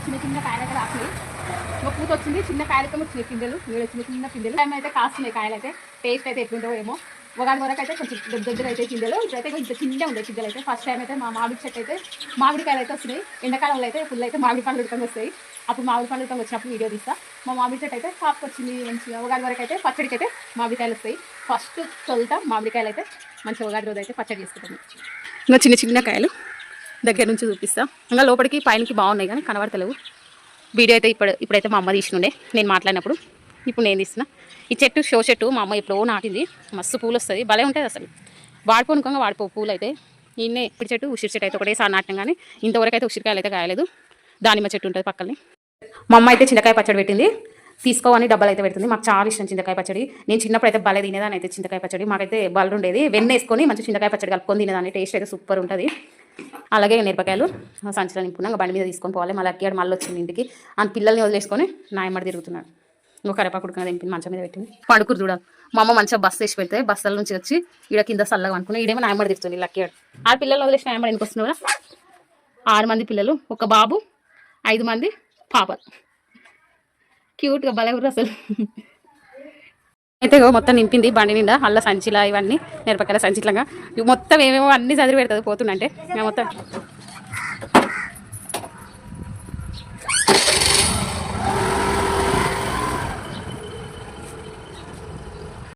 చిన్న చిన్న కాయలు అయితే రాసినాయి. ఒక పూత వచ్చింది, చిన్న కాయలతో వచ్చినాయి పిందెలు, చిన్న చిన్న పిందెలు. టైం అయితే కాస్తున్నాయి కాయలు అయితే. టేస్ట్ అయితే ఎట్లుందో ఏమో. ఉగాది వరకు అయితే కొంచెం దగ్గర అయితే పిందెలు, ఇప్పుడైతే కొంచెం చిన్నగా ఉండే పిందెలు అయితే. ఫస్ట్ టైం అయితే మా మామిడి చెట్టు అయితే మామిడికాయలు అయితే వస్తున్నాయి. ఎండాకాలంలో అయితే ఫుల్ అయితే మామిడి పండ్లు ఉడకంగా వస్తాయి. అప్పుడు మామిడి పండ్లు ఉడకంగా వచ్చినప్పుడు వీడియో తీస్తా. మా మామిడి చెట్టు అయితే కాపు వచ్చింది మంచిగా. ఉగాది వరకు అయితే పచ్చడికి అయితే మామిడికాయలు వస్తాయి. ఫస్ట్ తొలుత మామిడికాయలు అయితే మంచిగా ఉగాది రోజు అయితే పచ్చడి చేసుకుంటాను. ఇంకా చిన్న చిన్న కాయలు దగ్గర నుంచి చూపిస్తా. ఇంకా లోపలికి పైనకి బాగున్నాయి కానీ కనబడతలేవు. వీడియో అయితే ఇప్పుడైతే మా అమ్మ తీసినుండే నేను మాట్లాడినప్పుడు. ఇప్పుడు నేను తీస్తున్నా. ఈ చెట్టు షో చెట్టు మా అమ్మ ఎప్పుడో నాటింది. మస్తు పూలు వస్తుంది, భలే ఉంటుంది అసలు. వాడిపోనుకంగా వాడిపో పూలు అయితే. ఈయనే ఇప్పుడు చెట్టు ఉసిరి చెట్టు అయితే ఒకటేసారి నాటినాం కానీ ఇంతవరకు అయితే ఉసిరికాయలు అయితే కాయలేదు. దానిమ్మ చెట్టు ఉంటుంది పక్కనే. మా అమ్మ అయితే చింతకాయ పచ్చడి పెట్టింది. తీసుకోవని డబ్బాలు అయితే పెడుతుంది. మాకు చాలా ఇష్టం చింతకాయ పచ్చడి. నేను చిన్నప్పుడు అయితే భలే తినేదాన్ని అయితే చింతకాయ పచ్చడి. మాకైతే బలు ఉండేది. వెన్న వేసుకొని మంచి చింతకాయ పచ్చడి కలుపుకొని తినేదాన్ని. టేస్ట్ అయితే సూపర్ ఉంటుంది. అలాగే మిరపకాయలు సంచులు నింపుకున్నాం. బండి మీద తీసుకొని పోవాలి. మళ్ళీ అక్కియాడు మళ్ళీ వచ్చింది ఇంటికి. ఆ పిల్లల్ని వదిలేసుకొని నా ఎమ్మడి తిరుగుతున్నాడు. ఇంకొక కరేపాకు ఉడుకున్నది తింపింది మంచం మీద పెట్టింది. పడుకురు చూడాలి. మా అమ్మ మంచిగా బస్సు వేసి పెడితే బస్సుల నుంచి వచ్చి ఈడ కింద చల్లగా అనుకుని ఈడేమో నా ఎమ్మడి తిరుగుతుంది. లక్కియాడు ఆ పిల్లల్ని వదిలేసి నా ఎమ్మడి ఎందుకు వస్తున్నావు? 6 మంది పిల్లలు, ఒక బాబు, 5 మంది పాపలు. క్యూట్గా భలే ఊరు అసలు. అయితే మొత్తం నింపింది బండి నిండా. అల్ల సంచిలా ఇవన్నీ మిరపకాయల సంచిలాగా మొత్తం ఏమేమో అన్ని చదివి పెడుతుంది పోతుందంటే మొత్తం.